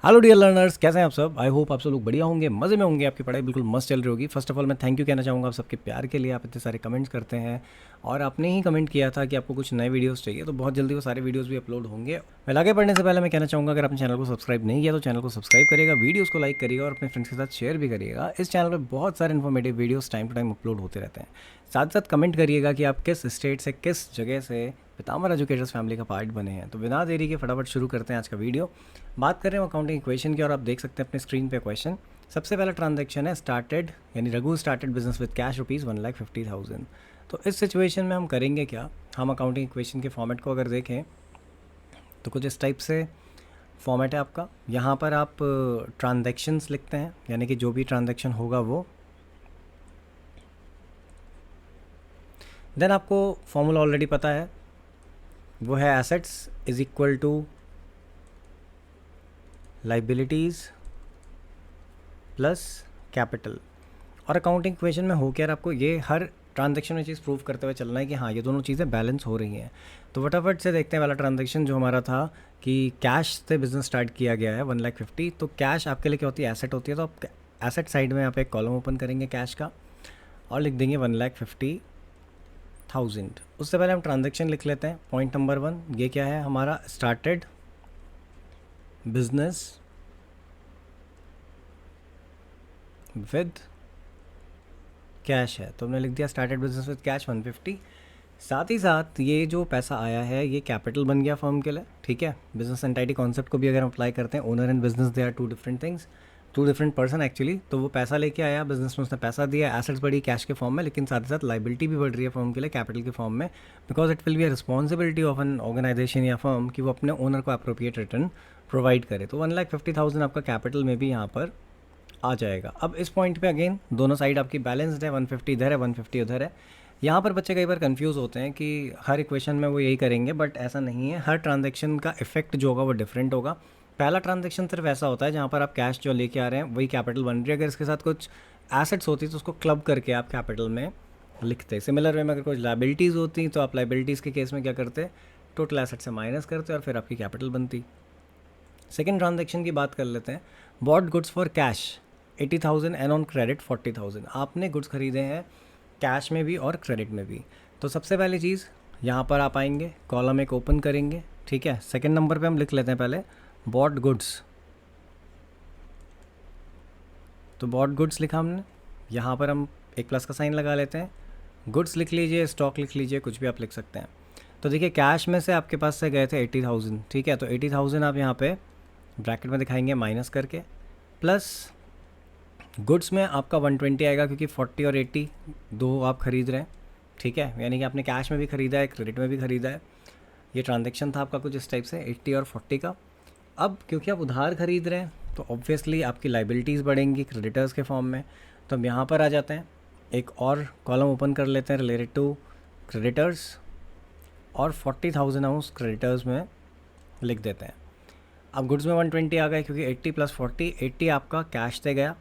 Hello dear learners, कैसे हैं आप सब। आई होप आप सब लोग बढ़िया होंगे, मज़े में होंगे, आपकी पढ़ाई बिल्कुल मस्त चल रही होगी। फर्स्ट ऑफ ऑल मैं थैंक यू कहना चाहूँगा आप सबके प्यार के लिए। आप इतने सारे कमेंट्स करते हैं और आपने ही कमेंट किया था कि आपको कुछ नए वीडियोस चाहिए, तो बहुत जल्दी वो सारे वीडियोस भी अपलोड होंगे। मैं आगे बढ़ने से पहले मैं कहना चाहूँगा, अगर आपने चैनल को सब्सक्राइब नहीं किया तो चैनल को सब्सक्राइब करिएगा, वीडियोज़ को लाइक करिएगा और अपने फ्रेंड्स के साथ शेयर भी करिएगा। इस चैनल पर बहुत सारे informative videos time to time upload होते रहते हैं। साथ साथ कमेंट करिएगा कि आप किस स्टेट से, किस जगह से पीताम्बर एजुकेटर्स फैमिली का पार्ट बने हैं। तो बिना देरी के फटाफट शुरू करते हैं आज का वीडियो। बात कर रहे हैं अकाउंटिंग इक्वेशन की और आप देख सकते हैं अपने स्क्रीन पे क्वेश्चन। सबसे पहला ट्रांजैक्शन है स्टार्टेड, यानी Raghu started business with cash rupees 1,50,000। तो इस सिचुएशन में हम करेंगे क्या, हम अकाउंटिंग इक्वेशन के फॉर्मेट को अगर देखें तो कुछ इस टाइप से फॉर्मेट है आपका। यहाँ पर आप ट्रांजैक्शंस लिखते हैं, यानी कि जो भी ट्रांजैक्शन होगा वो। देन आपको फॉर्मूला ऑलरेडी पता है, वो है assets is equal to liabilities plus capital. और अकाउंटिंग इक्वेशन में हो क्या, आपको ये हर ट्रांजैक्शन में चीज़ प्रूव करते हुए चलना है कि हाँ ये दोनों चीज़ें बैलेंस हो रही हैं। तो फटाफट से देखते हैं वाला ट्रांजैक्शन जो हमारा था कि कैश से बिजनेस स्टार्ट किया गया है 1,50,000। तो कैश आपके लिए क्या होती है, एसेट होती है। तो आप एसेट साइड में यहाँ पे एक कॉलम ओपन करेंगे कैश का और लिख देंगे 1,50,000। उससे पहले हम ट्रांजैक्शन लिख लेते हैं। पॉइंट नंबर 1 ये क्या है हमारा, स्टार्टेड बिजनेस विद कैश है, तो हमने लिख दिया स्टार्टेड बिजनेस विद कैश 150। साथ ही साथ ये जो पैसा आया है ये कैपिटल बन गया फर्म के लिए, ठीक है। बिजनेस एंटाइटी कॉन्सेप्ट को भी अगर हम अप्लाई करते हैं, owner and business they are two different things, two different person actually. तो वो पैसा लेके आया बिजनेस में, उसने पैसा दिया, एसेट्स बढ़ी कैश के फॉर्म में, लेकिन साथ ही साथ लाइबिलिटी भी बढ़ रही है फर्म के लिए कैपिटल के फॉर्म में, because it will be a responsibility of an organization या फर्म कि वो अपने ओनर को अप्रोप्रिएट रिटर्न प्रोवाइड करे। तो 1,50,000 आपका कैपिटल में भी यहाँ पर आ जाएगा। अब इस पॉइंट पे अगेन दोनों साइड आपकी बैलेंस्ड है, 150 इधर है 150 उधर है। यहाँ पर बच्चे कई बार कंफ्यूज होते हैं कि हर इक्वेशन में वो यही करेंगे, बट ऐसा नहीं है। हर ट्रांजैक्शन का इफेक्ट जो होगा वो डिफरेंट होगा। पहला ट्रांजैक्शन सिर्फ ऐसा होता है जहाँ पर आप कैश जो लेके आ रहे हैं वही कैपिटल बन रही है। अगर इसके साथ कुछ एसेट्स होती तो उसको क्लब करके आप कैपिटल में लिखते। सिमिलर वे में अगर कुछ लाइबिलिटीज़ होती तो आप लाइबिलिटीज़ के केस में क्या करते, टोटल एसेट से माइनस करते और फिर आपकी कैपिटल बनती। सेकेंड ट्रांजैक्शन की बात कर लेते हैं। Bought goods for cash 80,000 and on credit 40,000। आपने गुड्स खरीदे हैं कैश में भी और क्रेडिट में भी। तो सबसे पहली चीज़ यहाँ पर आप आएंगे, कॉलम एक ओपन करेंगे, ठीक है। सेकंड नंबर पे हम लिख लेते हैं पहले बॉट गुड्स। तो बॉट गुड्स लिखा हमने, यहाँ पर हम एक प्लस का साइन लगा लेते हैं। गुड्स लिख लीजिए, स्टॉक लिख लीजिए, कुछ भी आप लिख सकते हैं। तो देखिए कैश में से आपके पास से गए थे 80,000, ठीक है। तो 80,000 आप यहाँ पे ब्रैकेट में दिखाएंगे माइनस करके, प्लस गुड्स में आपका 120 आएगा क्योंकि 40 और 80 दो आप खरीद रहे हैं, ठीक है। यानी कि आपने कैश में भी ख़रीदा है, क्रेडिट में भी ख़रीदा है। ये ट्रांजैक्शन था आपका कुछ इस टाइप से 80 और 40 का। अब क्योंकि आप उधार खरीद रहे हैं तो ऑब्वियसली आपकी लाइबिलिटीज़ बढ़ेंगी क्रेडिटर्स के फॉर्म में। तो हम यहाँ पर आ जाते हैं, एक और कॉलम ओपन कर लेते हैं रिलेटेड टू क्रेडिटर्स और 40,000 हम उस क्रेडिटर्स में लिख देते हैं। अब गुड्स में 120 आ गए क्योंकि 80 + 40 80 आपका कैश से गया।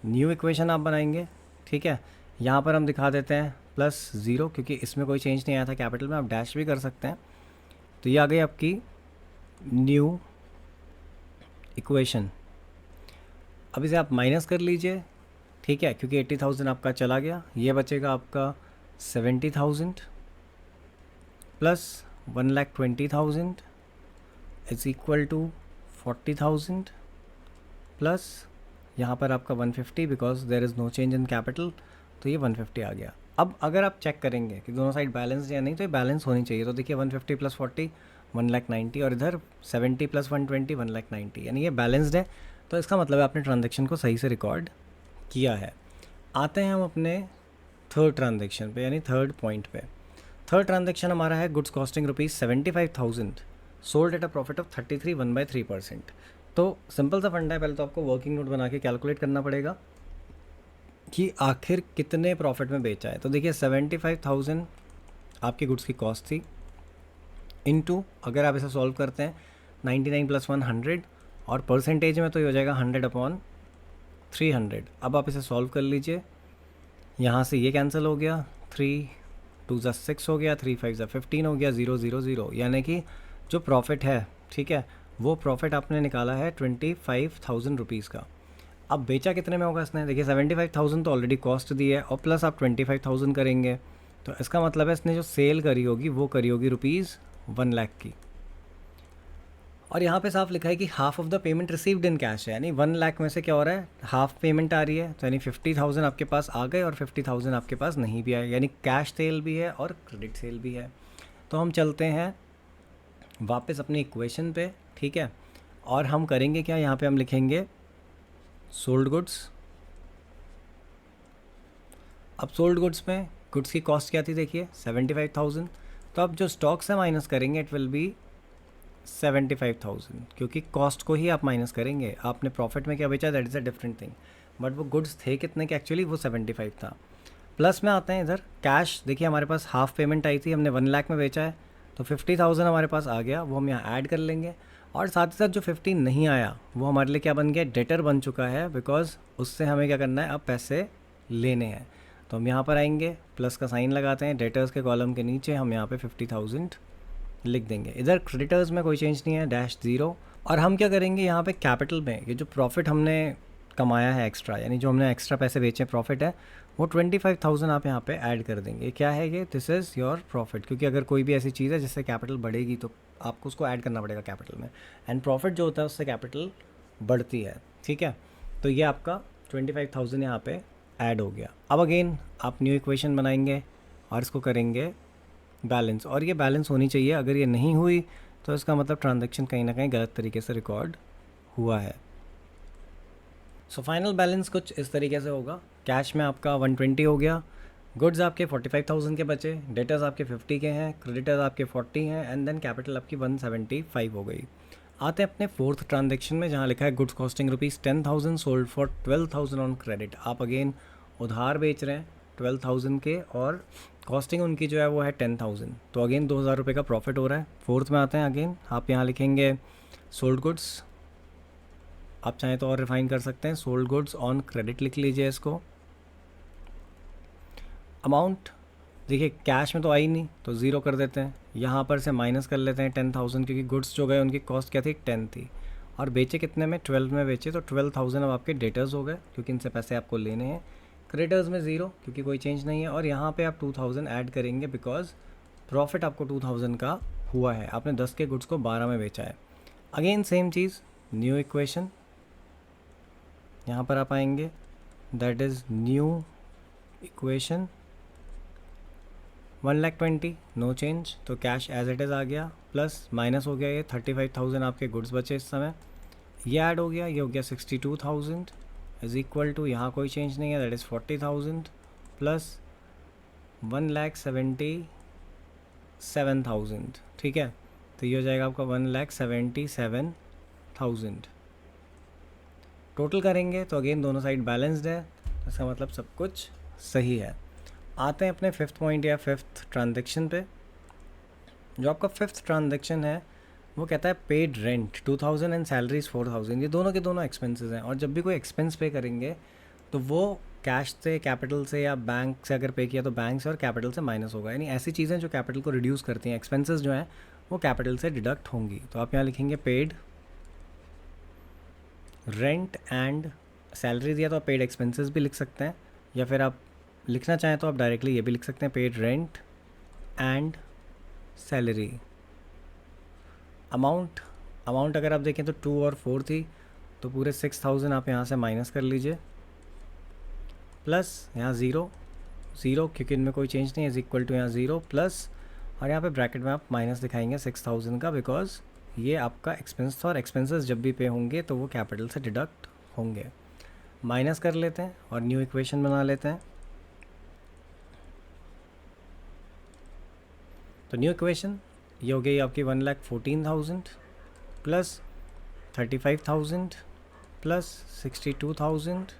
न्यू इक्वेशन आप बनाएंगे, ठीक है। यहाँ पर हम दिखा देते हैं +0 क्योंकि इसमें कोई चेंज नहीं आया था कैपिटल में, आप डैश भी कर सकते हैं। तो ये आ गई आपकी न्यू इक्वेशन। अब इसे आप माइनस कर लीजिए, ठीक है, क्योंकि 80,000 आपका चला गया। ये बचेगा आपका 70,000 plus 1,20,000 is equal to 40,000 plus यहाँ पर आपका 150 because there is no change in capital. तो ये 150 आ गया। अब अगर आप चेक करेंगे कि दोनों साइड बैलेंस या नहीं, तो ये बैलेंस होनी चाहिए। तो देखिए 150 + 40 1,90,000 और इधर 70 + 120 1,90,000, यानी ये बैलेंस्ड है। तो इसका मतलब है आपने ट्रांजेक्शन को सही से रिकॉर्ड किया है। आते हैं हम अपने थर्ड ट्रांजेक्शन पे, यानी थर्ड पॉइंट पे। थर्ड ट्रांजेक्शन हमारा है goods costing ₹75,000 sold at a profit of 33 1/3%। तो सिंपल सा फंडा है, पहले तो आपको वर्किंग नोट बना के कैलकुलेट करना पड़ेगा कि आखिर कितने प्रॉफिट में बेचा है। तो देखिए 75,000 आपकी गुड्स की कॉस्ट थी, इनटू अगर आप इसे सॉल्व करते हैं 99 + 1 100 और परसेंटेज में तो ये हो जाएगा 100/300। अब आप इसे सॉल्व कर लीजिए, यहाँ से ये कैंसिल हो गया, 3 2 6 हो गया, 3 5 15 हो गया, 0 0 0, यानी कि जो प्रॉफिट है, ठीक है, वो प्रॉफिट आपने निकाला है 25,000 रुपीज़ का। अब बेचा कितने में होगा इसने, देखिए 75,000 तो ऑलरेडी कॉस्ट दी है और प्लस आप 25,000 करेंगे, तो इसका मतलब है इसने जो सेल करी होगी वो करी होगी रुपीज़ 1 लाख की। और यहाँ पे साफ लिखा है कि half of the payment received in cash है, यानी 1 लाख में से क्या हो रहा है, हाफ पेमेंट आ रही है, तो यानी 50,000 आपके पास आ गए और 50,000 आपके पास नहीं भी आए, यानी कैश सेल भी है और क्रेडिट सेल भी है। तो हम चलते हैं वापस अपनी इक्वेशन पे, ठीक है, और हम करेंगे क्या, यहाँ पे हम लिखेंगे सोल्ड गुड्स। अब सोल्ड गुड्स में गुड्स की कॉस्ट क्या थी, देखिए 75,000, तो अब जो स्टॉक से माइनस करेंगे इट विल बी 75,000, क्योंकि कॉस्ट को ही आप माइनस करेंगे। आपने प्रॉफिट में क्या बेचा, that is a different thing, but वो गुड्स थे कितने के, एक्चुअली वो 75 था। प्लस में आते हैं इधर कैश, देखिए हमारे पास हाफ पेमेंट आई थी, हमने 1 लाख में बेचा है, तो 50,000 हमारे पास आ गया, वो हम यहाँ ऐड कर लेंगे। और साथ ही साथ जो 50 नहीं आया वो हमारे लिए क्या बन गया, डेटर बन चुका है, बिकॉज उससे हमें क्या करना है, अब पैसे लेने हैं। तो हम यहाँ पर आएंगे, प्लस का साइन लगाते हैं, डेटर्स के कॉलम के नीचे हम यहाँ पे 50,000 लिख देंगे। इधर क्रेडिटर्स में कोई चेंज नहीं है, -0। और हम क्या करेंगे, यहाँ पे कैपिटल में ये जो प्रॉफिट हमने कमाया है एक्स्ट्रा, यानी जो हमने एक्स्ट्रा पैसे बेचे प्रॉफिट है, वो 25,000 आप यहाँ पे ऐड कर देंगे। क्या है ये, दिस इज़ योर प्रॉफिट, क्योंकि अगर कोई भी ऐसी चीज़ है जिससे कैपिटल बढ़ेगी तो आपको उसको ऐड करना पड़ेगा कैपिटल में, एंड प्रॉफिट जो होता है उससे कैपिटल बढ़ती है, ठीक है। तो ये आपका 25,000 यहाँ पे ऐड हो गया। अब अगेन आप न्यू इक्वेशन बनाएंगे और इसको करेंगे बैलेंस, और ये बैलेंस होनी चाहिए, अगर ये नहीं हुई तो इसका मतलब ट्रांजैक्शन कहीं ना कहीं गलत तरीके से रिकॉर्ड हुआ है। सो फाइनल बैलेंस कुछ इस तरीके से होगा, कैश में आपका 120 हो गया, गुड्स आपके 45,000 के बचे, डेटर्स आपके 50 के हैं, क्रेडिटर्स आपके 40 हैं, एंड देन कैपिटल आपकी 175 हो गई। आते हैं अपने फोर्थ ट्रांजैक्शन में, जहाँ लिखा है goods costing ₹10,000 sold for 12,000 on credit. आप अगेन उधार बेच रहे हैं 12,000 के और कॉस्टिंग उनकी जो है वो है 10,000, तो अगेन 2,000 रुपये का प्रॉफिट हो रहा है। फोर्थ में आते हैं, अगेन आप यहाँ लिखेंगे सोल्ड गुड्स, आप चाहें तो और रिफाइन कर सकते हैं, सोल्ड गुड्स ऑन क्रेडिट लिख लीजिए इसको। अमाउंट देखिए कैश में तो आई नहीं, तो ज़ीरो कर देते हैं, यहाँ पर से माइनस कर लेते हैं 10,000, क्योंकि गुड्स जो गए उनकी कॉस्ट क्या थी, 10 थी, और बेचे कितने में, 12 में बेचे, तो 12,000 अब आपके डेटर्स हो गए, क्योंकि इनसे पैसे आपको लेने हैं। क्रेडिटर्स में 0, क्योंकि कोई चेंज नहीं है, और यहाँ पे आप 2,000 ऐड करेंगे, बिकॉज प्रॉफिट आपको 2,000 का हुआ है, आपने 10 के गुड्स को 12 में बेचा है। अगेन सेम चीज़, न्यू इक्वेशन, यहाँ पर आप आएंगे, that is new equation 1,20,000 no change, तो कैश एज इट इज़ आ गया, प्लस माइनस हो गया ये 35,000 आपके गुड्स बचे इस समय, ये ऐड हो गया, ये हो गया 62,000 इज इक्वल टू, यहाँ कोई चेंज नहीं है, दैट इज़ 40,000 प्लस 1,77,000, ठीक है, तो ये हो जाएगा आपका 1,77,000। टोटल करेंगे तो अगेन दोनों साइड बैलेंस्ड है, इसका मतलब सब कुछ सही है। आते हैं अपने फिफ्थ पॉइंट या फिफ्थ ट्रांजैक्शन पे। जो आपका फिफ्थ ट्रांजैक्शन है वो कहता है पेड रेंट 2,000 एंड सैलरीज 4,000। ये दोनों के दोनों एक्सपेंसेस हैं, और जब भी कोई एक्सपेंस पे करेंगे तो वो कैश से, कैपिटल से या बैंक से अगर पे किया तो बैंक से और कैपिटल से माइनस होगा, यानी ऐसी चीज़ें जो कैपिटल को रिड्यूस करती हैं, एक्सपेंसेस जो हैं वो कैपिटल से डिडक्ट होंगी। तो आप यहाँ लिखेंगे पेड रेंट एंड सैलरी, दिया तो आप पेड एक्सपेंसेस भी लिख सकते हैं, या फिर आप लिखना चाहें तो आप डायरेक्टली ये भी लिख सकते हैं, paid rent and salary. Amount अगर आप देखें तो 2 और 4 थी, तो पूरे 6,000 आप यहाँ से माइनस कर लीजिए, प्लस यहाँ ज़ीरो क्योंकि इनमें कोई चेंज नहीं है, इज इक्वल टू यहाँ 0 प्लस, और यहाँ पे ब्रैकेट में आप माइनस दिखाएंगे 6,000 का, बिकॉज ये आपका एक्सपेंस था, और एक्सपेंसेस जब भी पे होंगे तो वो कैपिटल से डिडक्ट होंगे। माइनस कर लेते हैं और न्यू इक्वेशन बना लेते हैं। तो न्यू इक्वेशन ये हो गई आपकी 1,14,000 plus 35,000 plus 62,000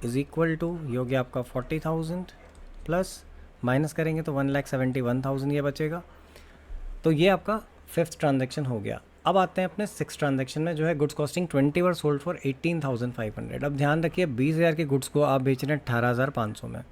is equal to, ये हो गया आपका 40,000 प्लस माइनस करेंगे तो 1,71,000 ये बचेगा। तो ये आपका फिफ्थ ट्रांजैक्शन हो गया। अब आते हैं अपने सिक्स ट्रांजैक्शन में, जो है goods costing 20 were sold for 18,500। अब ध्यान रखिए 20,000 के गुड्स को आप बेच रहे हैं 18,500 में,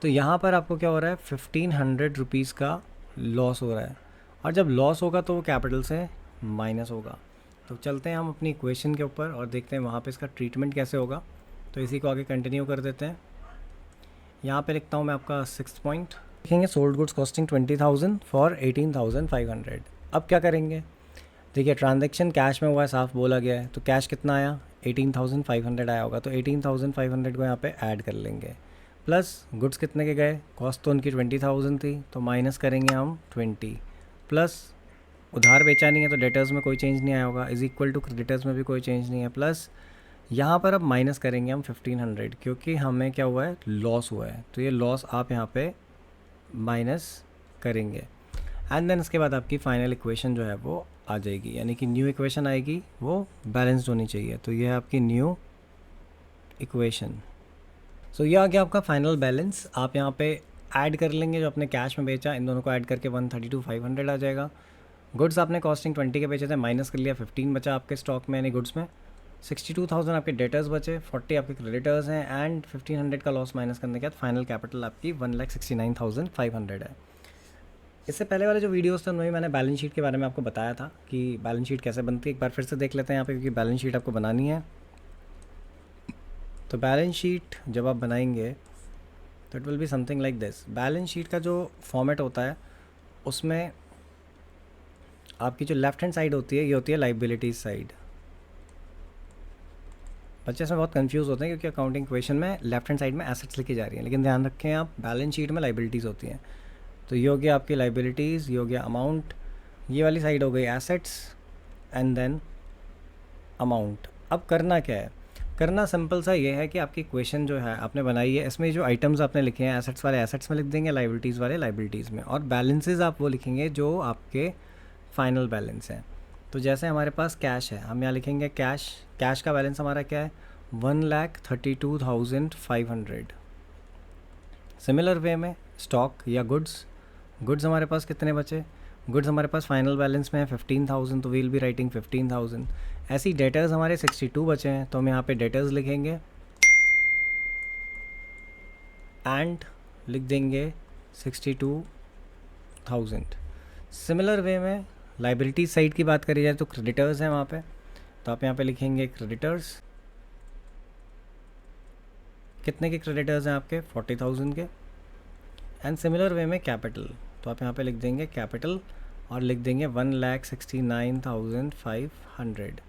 तो यहाँ पर आपको क्या हो रहा है, 1,500 रुपीज़ का लॉस हो रहा है, और जब लॉस होगा तो वो कैपिटल से माइनस होगा। तो चलते हैं हम अपनी इक्वेशन के ऊपर और देखते हैं वहाँ पे इसका ट्रीटमेंट कैसे होगा। तो इसी को आगे कंटिन्यू कर देते हैं। यहाँ पे लिखता हूँ मैं आपका 6th पॉइंट, लिखेंगे सोल्ड गुड्स कॉस्टिंग 20,000 फॉर 18,500। अब क्या करेंगे, देखिए ट्रांजैक्शन कैश में हुआ है, साफ बोला गया है, तो कैश कितना आया 18,500 आया होगा, तो 18,500 को यहाँ पे ऐड कर लेंगे, प्लस गुड्स कितने के गए, कॉस्ट तो उनकी 20,000 थी, तो माइनस करेंगे हम 20, प्लस उधार बेचा नहीं है तो डेटर्स में कोई चेंज नहीं आया होगा, इज़ इक्वल टू क्रेडिटर्स में भी कोई चेंज नहीं है, प्लस यहाँ पर अब माइनस करेंगे हम 1500 क्योंकि हमें क्या हुआ है, लॉस हुआ है, तो ये लॉस आप यहाँ पे माइनस करेंगे। एंड देन उसके बाद आपकी फाइनल इक्वेशन जो है वो आ जाएगी, यानी कि न्यू इक्वेशन आएगी, वो बैलेंस्ड होनी चाहिए। तो ये है आपकी न्यू इक्वेशन। सो ये आ गया आपका फाइनल बैलेंस। आप यहाँ पे ऐड कर लेंगे जो आपने कैश में बेचा, इन दोनों को ऐड करके 132,500 आ जाएगा। गुड्स आपने कॉस्टिंग 20 के बेचे थे, माइनस कर लिया, 15 बचा आपके स्टॉक में यानी गुड्स में, 62,000 आपके डेटर्स बचे, 40 आपके क्रेडिटर्स हैं, एंड 1500 का लॉस माइनस करने के बाद फाइनल कैपिटल आपकी 1,69,500 है। इससे पहले वाले जो वीडियोस थे उनमें मैंने बैलेंस शीट के बारे में आपको बताया था कि बैलेंस शीट कैसे बनती है, एक बार फिर से देख लेते हैं यहाँ पे, क्योंकि बैलेंस शीट आपको बनानी है। तो बैलेंस शीट जब आप बनाएंगे तो it will be something like this. Balance sheet का जो फॉर्मेट होता है उसमें आपकी जो लेफ्ट हैंड साइड होती है ये होती है लाइबिलिटीज़ साइड। बच्चे इसमें बहुत कंफ्यूज होते हैं क्योंकि अकाउंटिंग इक्वेशन में लेफ्ट हैंड साइड में एसेट्स लिखी जा रही हैं, लेकिन ध्यान रखें आप बैलेंस शीट में लाइबिलिटीज़ होती हैं। तो ये हो गया आपकी लाइबिलिटीज़, ये हो गया अमाउंट, ये वाली साइड हो गई एसेट्स, एंड देन अमाउंट। अब करना क्या है, करना सिंपल सा ये है कि आपकी इक्वेशन जो है आपने बनाई है, इसमें जो आइटम्स आपने लिखे हैं एसेट्स वाले एसेट्स में लिख देंगे, लाइबिलिटीज़ वाले लाइबिलिटीज़ में, और बैलेंसेज आप वो लिखेंगे जो आपके फाइनल बैलेंस हैं। तो जैसे हमारे पास कैश है, हम यहाँ लिखेंगे कैश, कैश का बैलेंस हमारा क्या है 1,32,500। सिमिलर वे में स्टॉक या गुड्स, गुड्स हमारे पास कितने बचे, गुड्स हमारे पास फाइनल बैलेंस में है 15,000, तो वील बी राइटिंग 15,000। ऐसी डेटर्स हमारे 62 बचे हैं, तो हम यहाँ पे डेटर्स लिखेंगे एंड लिख देंगे 62,000। सिमिलर वे में लाइबिलिटी साइड की बात करी जाए तो क्रेडिटर्स हैं वहाँ पे, तो आप यहाँ पे लिखेंगे क्रेडिटर्स, कितने के क्रेडिटर्स हैं आपके 40,000 के। एंड सिमिलर वे में कैपिटल, तो आप यहाँ पे लिख देंगे कैपिटल और लिख देंगे 1,69,500।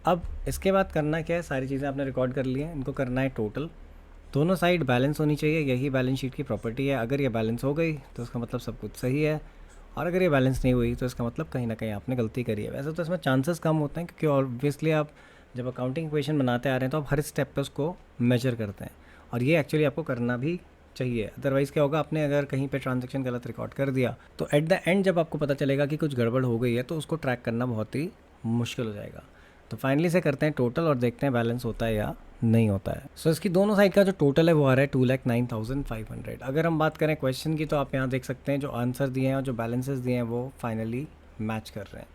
अब इसके बाद करना क्या है, सारी चीज़ें आपने रिकॉर्ड कर ली हैं, इनको करना है टोटल। दोनों साइड बैलेंस होनी चाहिए, यही बैलेंस शीट की प्रॉपर्टी है। अगर ये बैलेंस हो गई तो इसका मतलब सब कुछ सही है, और अगर ये बैलेंस नहीं हुई तो इसका मतलब कहीं ना कहीं आपने गलती करी है। वैसे तो इसमें चांसेस कम होते हैं क्योंकि ऑब्वियसली आप जब अकाउंटिंग इक्वेशन बनाते आ रहे हैं तो आप हर स्टेप पे उसको मेजर करते हैं, और ये एक्चुअली आपको करना भी चाहिए। अदरवाइज़ क्या होगा, आपने अगर कहीं पे ट्रांजैक्शन गलत रिकॉर्ड कर दिया तो एट द एंड जब आपको पता चलेगा कि कुछ गड़बड़ हो गई है तो उसको ट्रैक करना बहुत ही मुश्किल हो जाएगा। तो फाइनली से करते हैं टोटल और देखते हैं बैलेंस होता है या नहीं होता है। सो इसकी दोनों साइड का जो टोटल है वो आ रहा है 2,09,500। अगर हम बात करें क्वेश्चन की तो आप यहाँ देख सकते हैं जो आंसर दिए हैं और जो बैलेंसेस दिए हैं वो फाइनली मैच कर रहे हैं।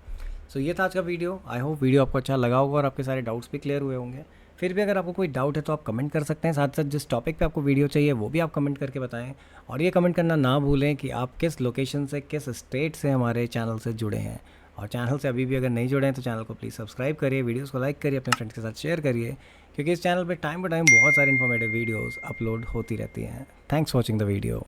सो ये था आज का वीडियो। आई होप वीडियो आपको अच्छा लगा होगा और आपके सारे डाउट्स भी क्लियर हुए होंगे। फिर भी अगर आपको कोई डाउट है तो आप कमेंट कर सकते हैं, साथ साथ जिस टॉपिक पे आपको वीडियो चाहिए वो भी आप कमेंट करके बताएं। और ये कमेंट करना ना भूलें कि आप किस लोकेशन से, किस स्टेट से हमारे चैनल से जुड़े हैं। और चैनल से अभी भी अगर नहीं जुड़े हैं तो चैनल को प्लीज़ सब्सक्राइब करिए, वीडियोस को लाइक करिए, अपने फ्रेंड्स के साथ शेयर करिए, क्योंकि इस चैनल पे टाइम टू टाइम बहुत सारी इन्फॉर्मेटिव वीडियोस अपलोड होती रहती हैं। Thanks for watching the video.